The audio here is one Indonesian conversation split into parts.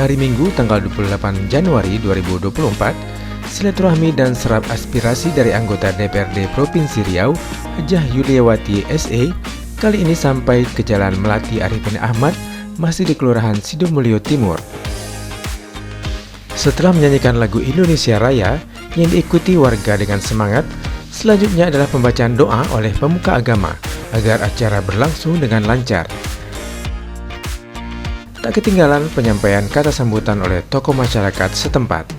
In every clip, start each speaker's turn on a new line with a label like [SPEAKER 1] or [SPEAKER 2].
[SPEAKER 1] Pada hari Minggu tanggal 28 Januari 2024, silaturahmi dan serap aspirasi dari anggota DPRD Provinsi Riau, Hajah Yuliawati SE, kali ini sampai ke Jalan Melati Arifin Ahmad, masih di Kelurahan Sidomulyo Timur. Setelah menyanyikan lagu Indonesia Raya yang diikuti warga dengan semangat, selanjutnya adalah pembacaan doa oleh pemuka agama agar acara berlangsung dengan lancar. Tak ketinggalan penyampaian kata sambutan oleh tokoh masyarakat setempat.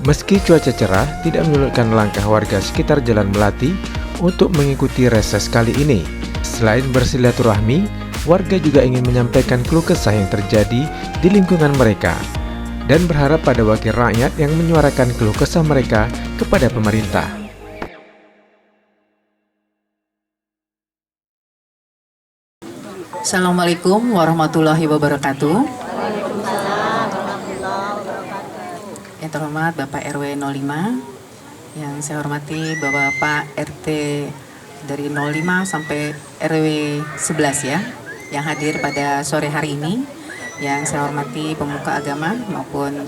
[SPEAKER 1] Meski cuaca cerah tidak menyurutkan langkah warga sekitar Jalan Melati untuk mengikuti reses kali ini. Selain bersilaturahmi, warga juga ingin menyampaikan keluh kesah yang terjadi di lingkungan mereka dan berharap pada wakil rakyat yang menyuarakan keluh kesah mereka kepada pemerintah.
[SPEAKER 2] Assalamualaikum warahmatullahi wabarakatuh. Yang terhormat Bapak RW 05, yang saya hormati Bapak RT dari 05 sampai RW 11 ya, yang hadir pada sore hari ini. Yang saya hormati pemuka agama maupun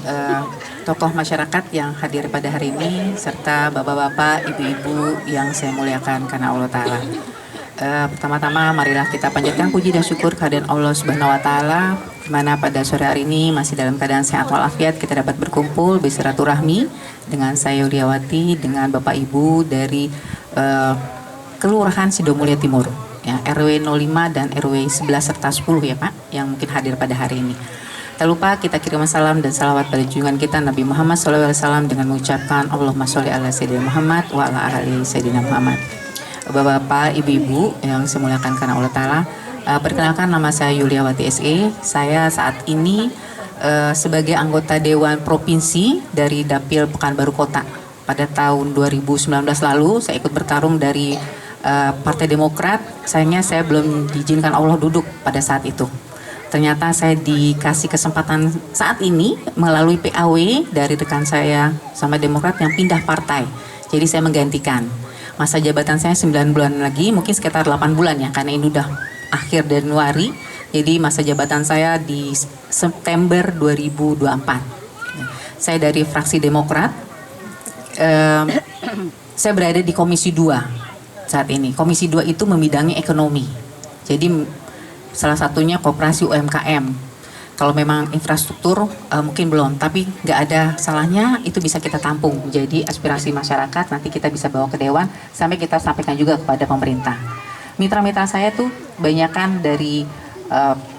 [SPEAKER 2] tokoh masyarakat yang hadir pada hari ini, serta bapak-bapak, ibu-ibu yang saya muliakan karena Allah Ta'ala. Pertama-tama marilah kita panjatkan puji dan syukur kehadirat Allah Subhanahu wa taala, di mana pada sore hari ini masih dalam keadaan sehat walafiat kita dapat berkumpul bersilaturahmi dengan saya Yuliawati dengan Bapak Ibu dari Kelurahan Sidomulyo Timur ya, RW 05 dan RW 11 serta 10 ya Pak, yang mungkin hadir pada hari ini. Tak lupa kita kirim salam dan salawat pada junjungan kita Nabi Muhammad SAW dengan mengucapkan Allahumma sholli ala Sayyidina Muhammad wa ala ali Sayyidina Muhammad. Bapak-bapak, ibu-ibu yang saya muliakan karena Allah Ta'ala, perkenalkan nama saya Yuliawati SE. Saya saat ini sebagai anggota Dewan Provinsi dari Dapil Pekanbaru Kota. Pada tahun 2019 lalu saya ikut bertarung dari Partai Demokrat. Sayangnya saya belum diizinkan Allah duduk pada saat itu. Ternyata saya dikasih kesempatan saat ini melalui PAW dari rekan saya sama Demokrat yang pindah partai. Jadi saya menggantikan. Masa jabatan saya 9 bulan lagi, mungkin sekitar 8 bulan ya, karena ini udah akhir Januari. Jadi masa jabatan saya di September 2024. Saya dari fraksi Demokrat. Saya berada di Komisi 2 saat ini. Komisi 2 itu membidangi ekonomi. Jadi salah satunya koperasi UMKM. Kalau memang infrastruktur mungkin belum, tapi nggak ada salahnya itu bisa kita tampung. Jadi aspirasi masyarakat nanti kita bisa bawa ke Dewan sampai kita sampaikan juga kepada pemerintah. Mitra-mitra saya tuh banyakan dari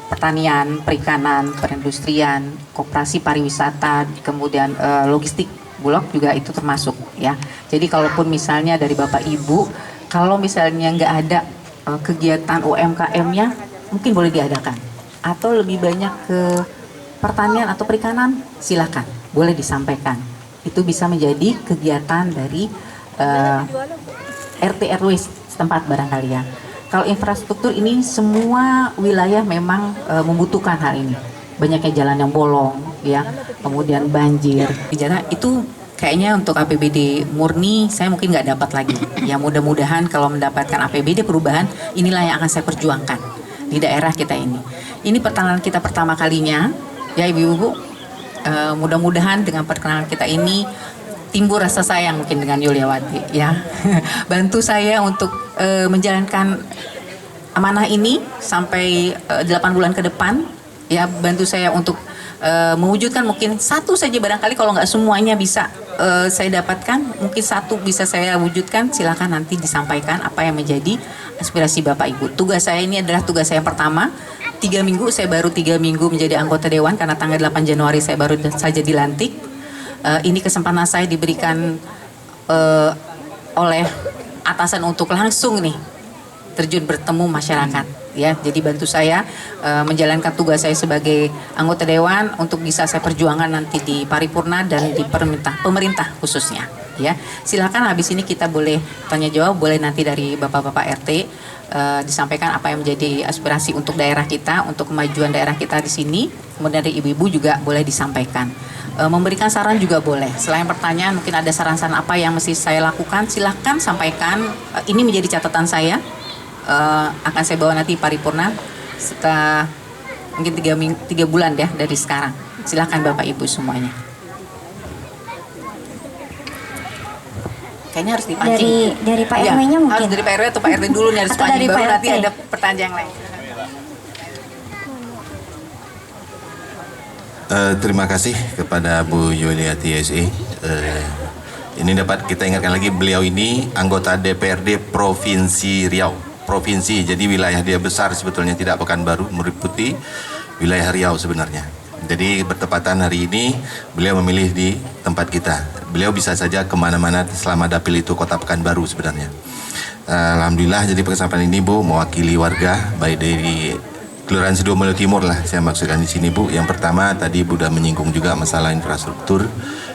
[SPEAKER 2] pertanian, perikanan, perindustrian, koperasi pariwisata, kemudian logistik, Bulog juga itu termasuk ya. Jadi kalaupun misalnya dari Bapak Ibu, kalau misalnya nggak ada kegiatan UMKM-nya, mungkin boleh diadakan. Atau lebih banyak ke pertanian atau perikanan, silakan, boleh disampaikan. Itu bisa menjadi kegiatan dari RT RW setempat barangkali ya. Kalau infrastruktur ini semua wilayah memang membutuhkan hal ini. Banyaknya jalan yang bolong, ya, kemudian banjir. Jadi itu kayaknya untuk APBD murni saya mungkin nggak dapat lagi. Ya mudah-mudahan kalau mendapatkan APBD perubahan, inilah yang akan saya perjuangkan di daerah kita ini. Ini perkenalan kita pertama kalinya, ya ibu-ibu. Mudah-mudahan dengan perkenalan kita ini timbul rasa sayang mungkin dengan Yuliawati, ya. Bantu saya untuk menjalankan amanah ini sampai 8 bulan ke depan, ya. Bantu saya untuk mewujudkan mungkin satu saja barangkali, kalau nggak semuanya bisa saya dapatkan, mungkin satu bisa saya wujudkan. Silakan nanti disampaikan apa yang menjadi aspirasi Bapak Ibu. Tugas saya ini adalah tugas saya yang pertama. 3 minggu, saya baru 3 minggu menjadi anggota Dewan karena tanggal 8 Januari saya baru saja dilantik. Ini kesempatan saya diberikan oleh atasan untuk langsung nih terjun bertemu masyarakat ya. Jadi bantu saya menjalankan tugas saya sebagai anggota Dewan untuk bisa saya perjuangkan nanti di paripurna dan di pemerintah khususnya ya. Silakan habis ini kita boleh tanya jawab, boleh nanti dari Bapak-bapak RT disampaikan apa yang menjadi aspirasi untuk daerah kita, untuk kemajuan daerah kita di sini. Kemudian dari ibu-ibu juga boleh disampaikan. Memberikan saran juga boleh. Selain pertanyaan, mungkin ada saran-saran apa yang mesti saya lakukan, silahkan sampaikan. Ini menjadi catatan saya. Akan saya bawa nanti paripurna setelah mungkin 3 bulan ya dari sekarang. Silakan Bapak Ibu semuanya. Kayaknya harus dipancing.
[SPEAKER 3] Dari Pak
[SPEAKER 2] Ya,
[SPEAKER 3] RW-nya mungkin.
[SPEAKER 2] harus dari Pak RW atau Pak RT dulu nih, harus
[SPEAKER 3] Atau
[SPEAKER 2] pancing,
[SPEAKER 3] dari
[SPEAKER 2] baru
[SPEAKER 3] Pak
[SPEAKER 2] nanti
[SPEAKER 3] RT.
[SPEAKER 2] ada pertanyaan yang lain.
[SPEAKER 4] Terima kasih kepada Bu Yuliati SE. Ini dapat kita ingatkan lagi, beliau ini anggota DPRD Provinsi Riau. Provinsi, jadi wilayah dia besar sebetulnya, tidak Pekanbaru, meliputi wilayah Riau sebenarnya. Jadi bertepatan hari ini beliau memilih di tempat kita. Beliau bisa saja kemana-mana selama dapil itu kota Pekanbaru sebenarnya. Alhamdulillah, jadi kesempatan ini Bu mewakili warga baik dari Kelurahan Sidomulyo Timur lah saya maksudkan di sini Bu. Yang pertama tadi Bu sudah menyinggung juga masalah infrastruktur.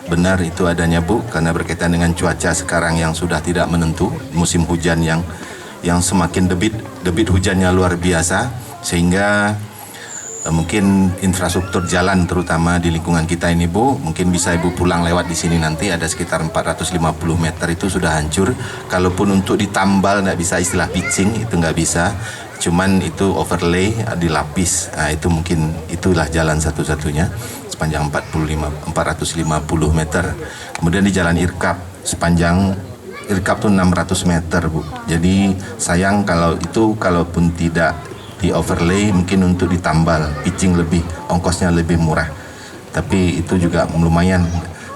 [SPEAKER 4] Benar itu adanya Bu, karena berkaitan dengan cuaca sekarang yang sudah tidak menentu, musim hujan yang semakin debit hujannya luar biasa, sehingga mungkin infrastruktur jalan terutama di lingkungan kita ini Bu, mungkin bisa Ibu pulang lewat di sini nanti ada sekitar 450 meter itu sudah hancur. Kalaupun untuk ditambal nggak bisa, istilah pitching itu nggak bisa, cuman itu overlay dilapis. Nah itu mungkin itulah jalan satu-satunya sepanjang 450 meter. Kemudian di jalan Irkap sepanjang Irkap tuh 600 meter Bu. Jadi sayang kalau itu kalaupun tidak di overlay mungkin untuk ditambal pitching lebih ongkosnya lebih murah, tapi itu juga lumayan.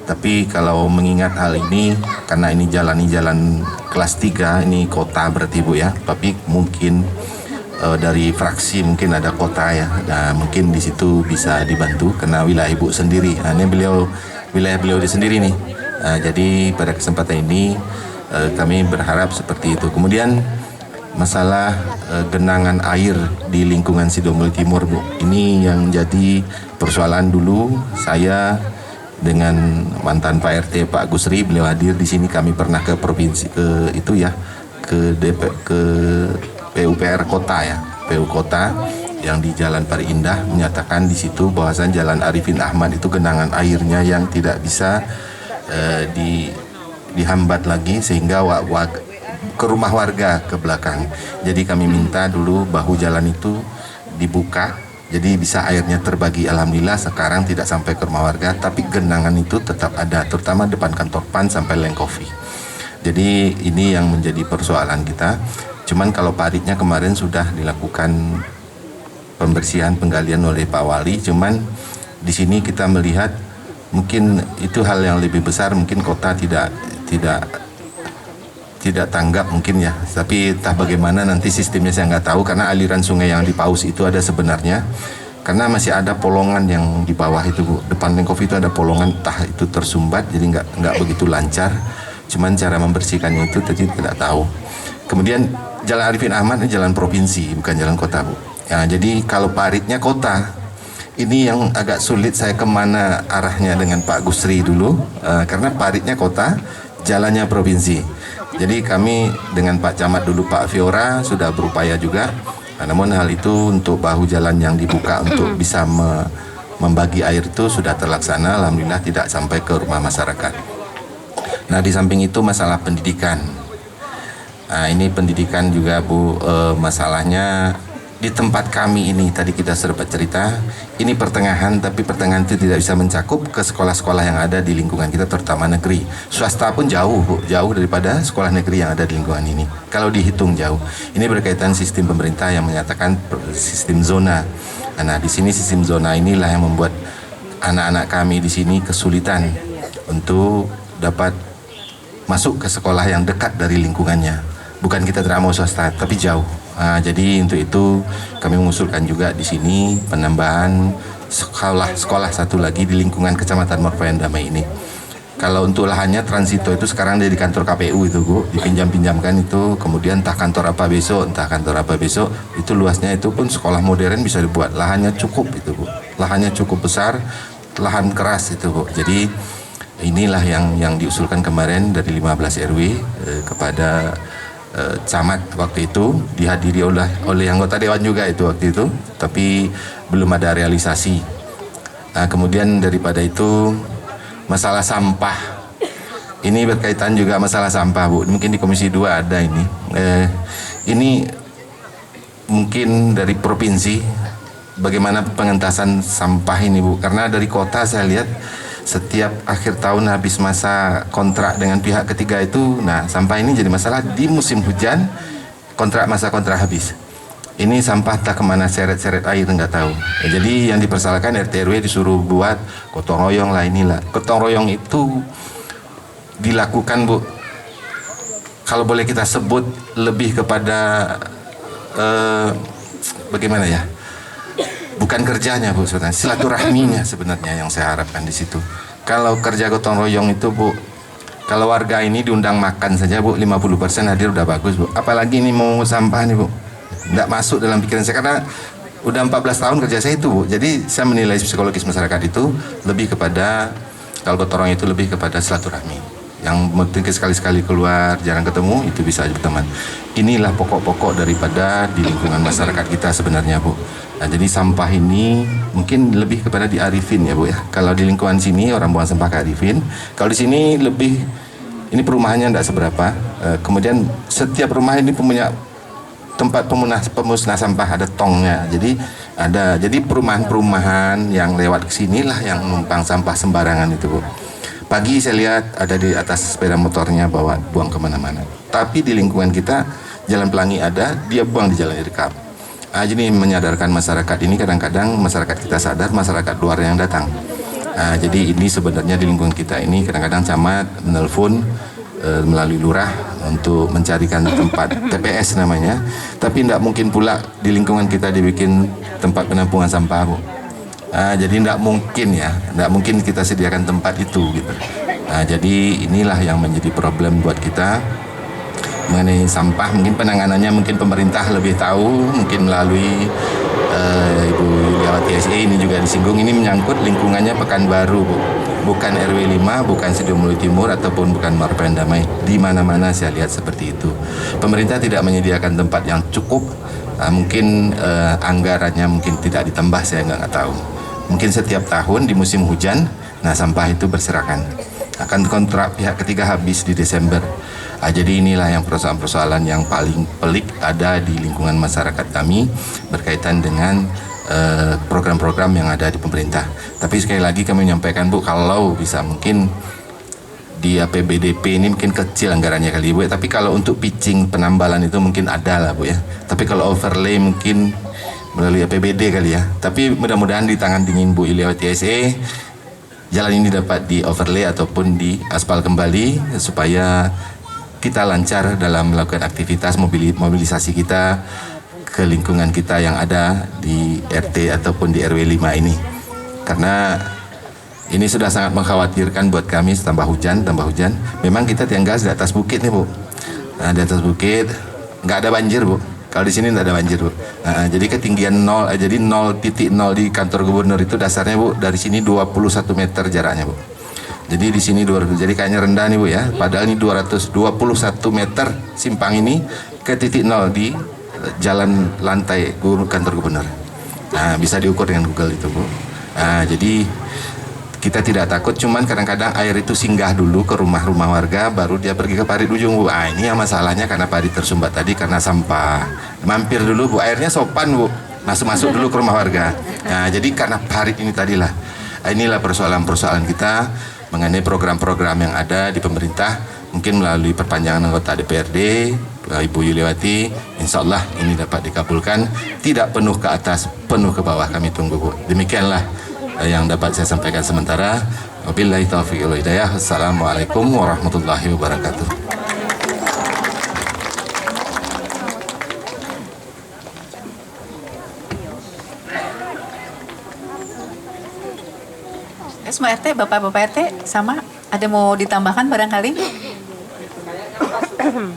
[SPEAKER 4] Tapi kalau mengingat hal ini karena ini jalan kelas 3 ini kota berarti Bu ya, tapi mungkin dari fraksi mungkin ada kota ya, nah mungkin di situ bisa dibantu karena wilayah Ibu sendiri. Nah, ini wilayah beliau di sendiri nih. Jadi pada kesempatan ini kami berharap seperti itu. Kemudian masalah genangan air di lingkungan Sidomulyo Timur Bu, ini yang jadi persoalan. Dulu saya dengan mantan Pak RT Pak Gusri, beliau hadir di sini, kami pernah ke provinsi ke PUPR kota ya, PU kota yang di Jalan Pari Indah menyatakan di situ bahwasan Jalan Arifin Ahmad itu genangan airnya yang tidak bisa dihambat lagi sehingga ke rumah warga ke belakang. Jadi kami minta dulu bahu jalan itu dibuka, jadi bisa airnya terbagi. Alhamdulillah sekarang tidak sampai ke rumah warga, tapi genangan itu tetap ada, terutama depan kantor PAN sampai Leng Coffee. Jadi ini yang menjadi persoalan kita. Cuman kalau paritnya kemarin sudah dilakukan pembersihan penggalian oleh Pak Wali, cuman di sini kita melihat mungkin itu hal yang lebih besar, mungkin kota tidak tanggap mungkin ya, tapi entah bagaimana nanti sistemnya saya nggak tahu, karena aliran sungai yang di Paus itu ada sebenarnya, karena masih ada polongan yang di bawah itu Bu. Depan Leng Coffee itu ada polongan, entah itu tersumbat jadi nggak begitu lancar, cuman cara membersihkannya itu tadi tidak tahu. Kemudian Jalan Arifin Ahmad ini jalan provinsi bukan jalan kota Bu ya, jadi kalau paritnya kota ini yang agak sulit saya kemana arahnya dengan Pak Gusri dulu, karena paritnya kota jalannya provinsi. Jadi kami dengan Pak Camat dulu, Pak Fiora sudah berupaya juga. Namun hal itu untuk bahu jalan yang dibuka untuk bisa membagi air itu sudah terlaksana. Alhamdulillah tidak sampai ke rumah masyarakat. Nah di samping itu masalah pendidikan. Nah ini pendidikan juga Bu, masalahnya di tempat kami ini tadi kita sempat cerita, ini pertengahan, tapi pertengahan itu tidak bisa mencakup ke sekolah-sekolah yang ada di lingkungan kita, terutama negeri. Swasta pun jauh daripada sekolah negeri yang ada di lingkungan ini. Kalau dihitung jauh. Ini berkaitan sistem pemerintah yang menyatakan sistem zona. Nah, di sini sistem zona inilah yang membuat anak-anak kami di sini kesulitan untuk dapat masuk ke sekolah yang dekat dari lingkungannya. Bukan kita tidak mau swasta, tapi jauh. Nah, jadi untuk itu kami mengusulkan juga di sini penambahan sekolah satu lagi di lingkungan Kecamatan Morpayan Damai ini. Kalau untuk lahannya transito itu sekarang ada di kantor KPU itu Bu, dipinjam-pinjamkan itu, kemudian entah kantor apa besok, itu luasnya itu pun sekolah modern bisa dibuat, lahannya cukup itu Bu, lahannya cukup besar, lahan keras itu Bu. Jadi inilah yang diusulkan kemarin dari 15 RW kepada camat waktu itu, dihadiri oleh anggota dewan juga itu waktu itu, tapi belum ada realisasi. Nah, kemudian daripada itu masalah sampah, ini berkaitan juga masalah sampah Bu, mungkin di Komisi 2 ada ini. Ini mungkin dari provinsi bagaimana pengentasan sampah ini Bu, karena dari kota saya lihat setiap akhir tahun habis masa kontrak dengan pihak ketiga itu, nah sampah ini jadi masalah di musim hujan, masa kontrak habis. Ini sampah tak kemana, seret-seret air nggak tahu. Ya, jadi yang dipersalahkan RT RW disuruh buat gotong royong lah inilah. Gotong royong itu dilakukan Bu, kalau boleh kita sebut lebih kepada bagaimana ya? Bukan kerjanya Bu sebenarnya, silaturahminya sebenarnya yang saya harapkan di situ. Kalau kerja gotong royong itu Bu, kalau warga ini diundang makan saja Bu, 50% hadir udah bagus Bu. Apalagi ini mau sampah nih Bu. Nggak masuk dalam pikiran saya karena udah 14 tahun kerja saya itu Bu. Jadi saya menilai psikologis masyarakat itu lebih kepada, kalau gotong royong itu lebih kepada silaturahmi. Yang mungkin sekali-sekali keluar jarang ketemu itu bisa aja berteman. Inilah pokok-pokok daripada di lingkungan masyarakat kita sebenarnya Bu. Nah, jadi sampah ini mungkin lebih kepada diarifin ya Bu ya. Kalau di lingkungan sini orang buang sampah kearifin, kalau di sini lebih, ini perumahannya tidak seberapa. Kemudian setiap rumah ini punya tempat pemusnah sampah, ada tongnya. Jadi perumahan-perumahan yang lewat kesinilah yang numpang sampah sembarangan itu Bu. Pagi saya lihat ada di atas sepeda motornya bawa buang kemana-mana. Tapi di lingkungan kita jalan pelangi ada, dia buang di jalan rekap. Jadi menyadarkan masyarakat ini, kadang-kadang masyarakat kita sadar, masyarakat luar yang datang. Jadi ini sebenarnya di lingkungan kita ini kadang-kadang camat menelpon melalui lurah untuk mencarikan tempat TPS namanya, tapi tidak mungkin pula di lingkungan kita dibikin tempat penampungan sampah Bu. Jadi tidak mungkin kita sediakan tempat itu gitu. Jadi inilah yang menjadi problem buat kita mengenai sampah. Mungkin penanganannya mungkin pemerintah lebih tahu, mungkin melalui Ibu Yuliawati SE ini juga disinggung. Ini menyangkut lingkungannya Pekanbaru Bu, bukan RW 5, bukan Sidomulyo Timur ataupun bukan Marpen Damai. Di mana-mana saya lihat seperti itu. Pemerintah tidak menyediakan tempat yang cukup. Mungkin anggarannya mungkin tidak ditambah, saya nggak tahu. Mungkin setiap tahun di musim hujan, nah sampah itu berserakan. Akan kontrak pihak ketiga habis di Desember. Jadi inilah yang persoalan-persoalan yang paling pelik ada di lingkungan masyarakat kami berkaitan dengan program-program yang ada di pemerintah. Tapi sekali lagi kami menyampaikan Bu, kalau bisa mungkin di APBDP ini mungkin kecil anggarannya kali Bu ya. Tapi kalau untuk pitching penambalan itu mungkin ada lah Bu ya. Tapi kalau overlay mungkin melalui APBD kali ya. Tapi mudah-mudahan di tangan dingin Bu Yuliawati SE jalan ini dapat di overlay ataupun di aspal kembali supaya kita lancar dalam melakukan aktivitas mobilisasi kita ke lingkungan kita yang ada di RT ataupun di RW 5 ini. Karena ini sudah sangat mengkhawatirkan buat kami, tambah hujan. Memang kita tinggal di atas bukit nih Bu. Nah, di atas bukit nggak ada banjir Bu. Kalau di sini nggak ada banjir Bu. Jadi ketinggian 0, jadi 0,0 di kantor gubernur itu dasarnya Bu, dari sini 21 meter jaraknya Bu. Jadi di sini 200, jadi kayaknya rendah nih Bu ya. Padahal ini 221 meter simpang ini ke titik 0 di jalan lantai kantor gubernur. Bisa diukur dengan Google itu Bu. Jadi kita tidak takut, cuman kadang-kadang air itu singgah dulu ke rumah-rumah warga, baru dia pergi ke parit ujung Bu. Ini yang masalahnya karena parit tersumbat tadi karena sampah. Mampir dulu Bu, airnya sopan Bu, masuk dulu ke rumah warga. Jadi karena parit ini tadilah. Inilah persoalan-persoalan kita mengenai program-program yang ada di pemerintah, mungkin melalui perpanjangan anggota DPRD, Ibu Yuliawati, insya Allah ini dapat dikabulkan, tidak penuh ke atas, penuh ke bawah, kami tunggu Bu. Demikianlah yang dapat saya sampaikan sementara. Wabillahi taufiq wal hidayah. Assalamualaikum warahmatullahi wabarakatuh.
[SPEAKER 2] Semua RT, Bapak-Bapak RT sama, ada mau ditambahkan barangkali?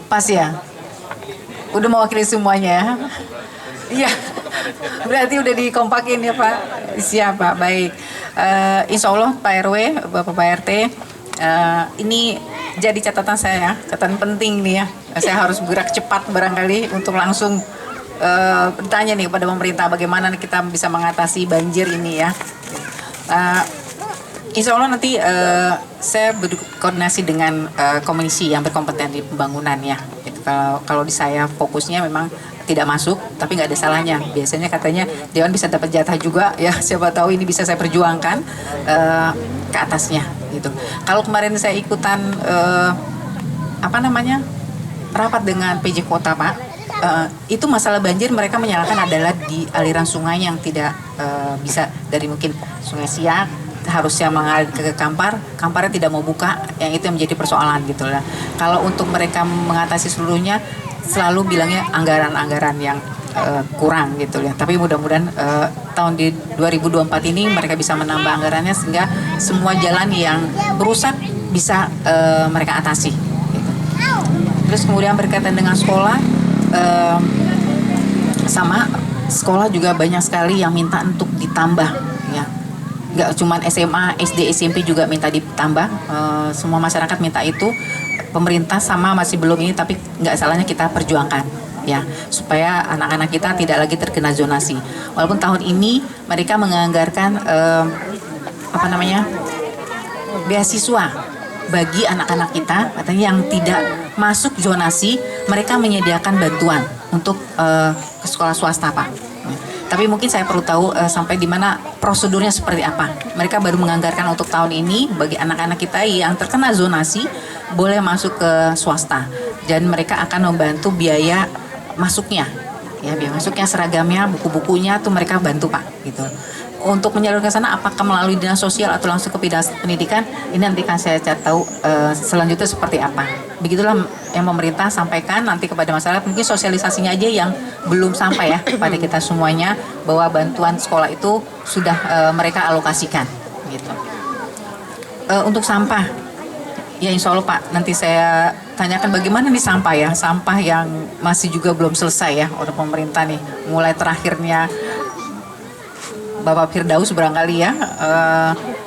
[SPEAKER 2] Pas ya? Udah mewakili semuanya ya? Iya, berarti udah dikompakin ya Pak? Siap Pak, baik. Insya Allah Pak RW, Bapak RT, ini jadi catatan saya, catatan penting nih ya. Saya harus bergerak cepat barangkali untuk langsung bertanya nih kepada pemerintah bagaimana kita bisa mengatasi banjir ini ya. Insya Allah nanti saya berkoordinasi dengan komisi yang berkompeten di pembangunan ya. Kalau di saya fokusnya memang tidak masuk, tapi nggak ada salahnya. Biasanya katanya Dewan bisa dapat jatah juga ya, siapa tahu ini bisa saya perjuangkan ke atasnya gitu. Kalau kemarin saya ikutan rapat dengan PJ Kota Pak, itu masalah banjir mereka menyalahkan adalah di aliran sungai yang tidak bisa dari mungkin Sungai Siak harusnya mengalir ke Kamparnya tidak mau buka, yang itu yang menjadi persoalan gitu lah. Kalau untuk mereka mengatasi seluruhnya selalu bilangnya anggaran-anggaran yang kurang gitu ya. Tapi mudah-mudahan tahun di 2024 ini mereka bisa menambah anggarannya sehingga semua jalan yang rusak bisa mereka atasi. Gitu. Terus kemudian berkaitan dengan sekolah, sama sekolah juga banyak sekali yang minta untuk ditambah ya. Nggak cuma SMA, SD, SMP juga minta ditambah. Semua masyarakat minta itu. Pemerintah sama masih belum ini, tapi nggak salahnya kita perjuangkan ya, supaya anak-anak kita tidak lagi terkena zonasi. Walaupun tahun ini mereka menganggarkan beasiswa bagi anak-anak kita, katanya yang tidak masuk zonasi, mereka menyediakan bantuan untuk ke sekolah swasta Pak. Tapi mungkin saya perlu tahu sampai di mana prosedurnya seperti apa. Mereka baru menganggarkan untuk tahun ini bagi anak-anak kita yang terkena zonasi boleh masuk ke swasta, dan mereka akan membantu biaya masuknya, ya biaya masuknya, seragamnya, buku-bukunya tuh mereka bantu Pak gitu. Untuk menyalurkan sana apakah melalui dinas sosial atau langsung ke bidang pendidikan, ini nanti kan saya cari tahu selanjutnya seperti apa. Begitulah yang pemerintah sampaikan nanti kepada masyarakat. Mungkin sosialisasinya aja yang belum sampai ya kepada kita semuanya, bahwa bantuan sekolah itu sudah mereka alokasikan gitu. Untuk sampah, ya insya Allah Pak, nanti saya tanyakan bagaimana nih sampah yang masih juga belum selesai ya oleh pemerintah nih. Mulai terakhirnya Bapak Firdaus barangkali ya,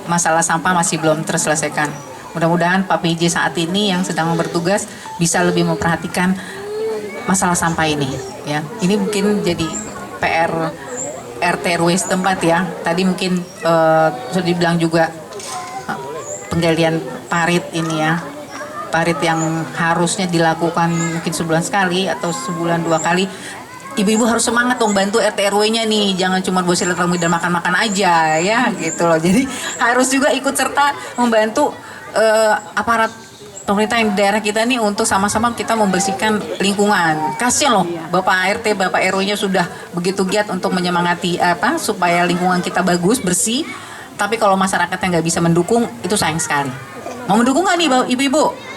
[SPEAKER 2] masalah sampah masih belum terselesaikan. Mudah-mudahan Pak PJ saat ini yang sedang bertugas bisa lebih memperhatikan masalah sampah ini ya. Ini mungkin jadi PR RT RW setempat ya. Tadi mungkin sudah dibilang juga penggalian parit ini ya. Parit yang harusnya dilakukan mungkin sebulan sekali atau sebulan 2 kali. Ibu-ibu harus semangat dong bantu RT RW-nya nih, jangan cuma bawa silaturahmi dan makan-makan aja ya gitu loh. Jadi harus juga ikut serta membantu aparat pemerintah yang di daerah kita nih untuk sama-sama kita membersihkan lingkungan. Kasian loh Bapak RT, Bapak RW-nya sudah begitu giat untuk menyemangati supaya lingkungan kita bagus, bersih. Tapi kalau masyarakatnya nggak bisa mendukung, itu sayang sekali. Mau mendukung nggak nih ibu-ibu?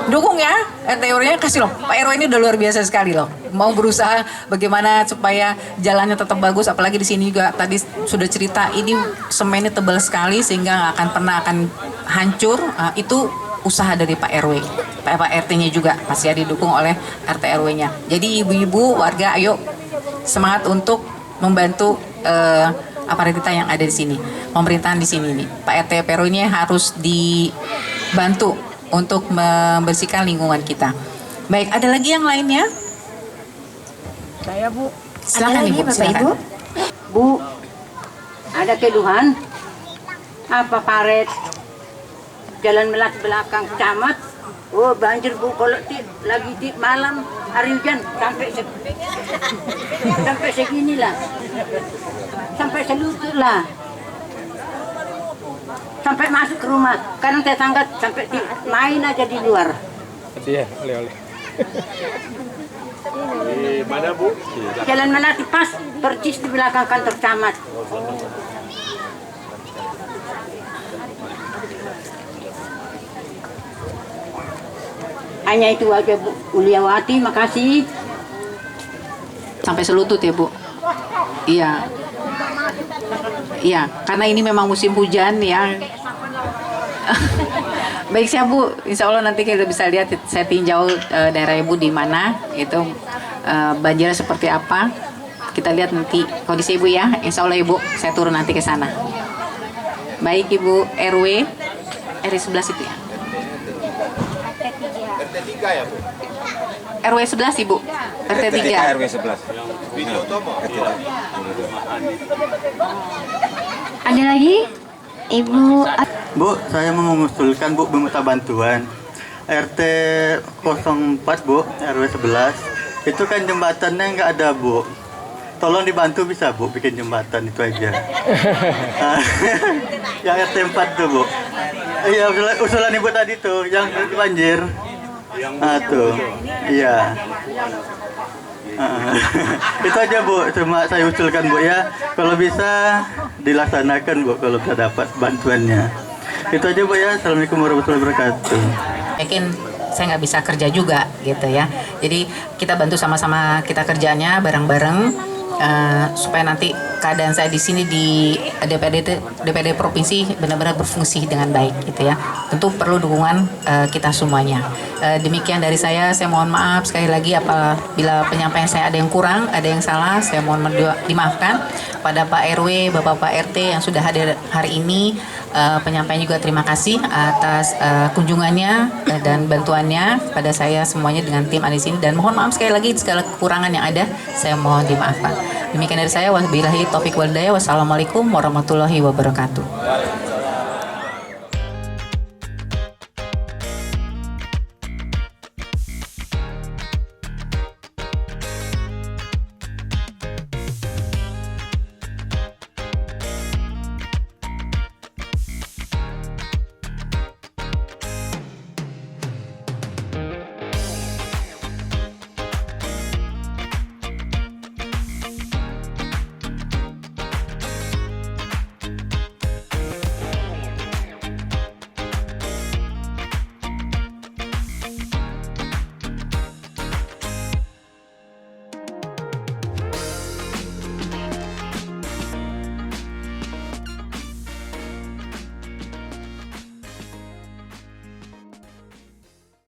[SPEAKER 2] Dukung ya, RT RW-nya kasih loh. Pak RW ini udah luar biasa sekali loh. Mau berusaha bagaimana supaya jalannya tetap bagus. Apalagi di sini juga tadi sudah cerita ini semennya tebal sekali sehingga nggak akan pernah hancur. Itu usaha dari Pak RW, Pak RT-nya juga pasti didukung oleh RT RW-nya. Jadi ibu-ibu warga, ayo semangat untuk membantu aparat kita yang ada di sini. Pemerintahan di sini nih, Pak RT RW-nya harus dibantu untuk membersihkan lingkungan kita. Baik, ada lagi yang lainnya?
[SPEAKER 3] Saya Bu.
[SPEAKER 2] Silakan
[SPEAKER 3] Ada
[SPEAKER 2] Ibu,
[SPEAKER 3] Bapak
[SPEAKER 2] silakan.
[SPEAKER 3] Ibu. Bu, ada keluhan apa paret Jalan Melati belakang camat? Oh banjir Bu, kalau lagi malam hari hujan sampai segini lah, sampai selutut lah. Sampai masuk ke rumah, kadang tetangga sampai main aja di luar.
[SPEAKER 1] Iya, oleh-oleh. Di mana Bu?
[SPEAKER 3] Jalan Melati pas persis di belakang kantor camat. Hanya itu aja Bu Uliawati, makasih.
[SPEAKER 2] Sampai selutut ya Bu? Iya. Iya, karena ini memang musim hujan ya. Baik siap Bu, insya Allah nanti kita bisa lihat, saya tinjau daerah Ibu di mana, itu banjirnya seperti apa. Kita lihat nanti kondisi Ibu ya, insya Allah Ibu, saya turun nanti ke sana. Baik Ibu RW 11 itu ya.
[SPEAKER 4] RT 3 ya Bu?
[SPEAKER 2] RW 11 Ibu, RT 3.
[SPEAKER 4] RW 11.
[SPEAKER 5] Ada lagi? Ibu
[SPEAKER 6] Bu, saya mau mengusulkan Bu meminta bantuan RT 04 Bu, RW 11 Itu kan jembatannya nggak ada, Bu. Tolong dibantu bisa, Bu, bikin jembatan itu aja. Yang RT 4 tuh, Bu. Iya, usulan Ibu tadi tuh, yang banjir. Tuh. Iya. Itu aja, Bu, cuma saya usulkan, Bu, ya. Kalau bisa dilaksanakan, Bu, kalau bisa dapat bantuannya. Itu aja, Bu, ya. Assalamualaikum warahmatullahi wabarakatuh.
[SPEAKER 2] Yakin saya nggak bisa kerja juga gitu ya. Jadi kita bantu sama-sama, kita kerjanya bareng-bareng supaya nanti keadaan saya di sini di DPD provinsi benar-benar berfungsi dengan baik gitu ya. Tentu perlu dukungan kita semuanya. Demikian dari saya mohon maaf sekali lagi apabila penyampaian saya ada yang kurang, ada yang salah, saya mohon dimaafkan pada Pak RW, Bapak RT yang sudah hadir hari ini. Penyampaian juga terima kasih atas kunjungannya dan bantuannya pada saya semuanya dengan tim ada di sini, dan mohon maaf sekali lagi segala kekurangan yang ada saya mohon dimaafkan. Demikian dari saya, wabillahi taufiq wal hidayah. Wassalamualaikum warahmatullahi wabarakatuh.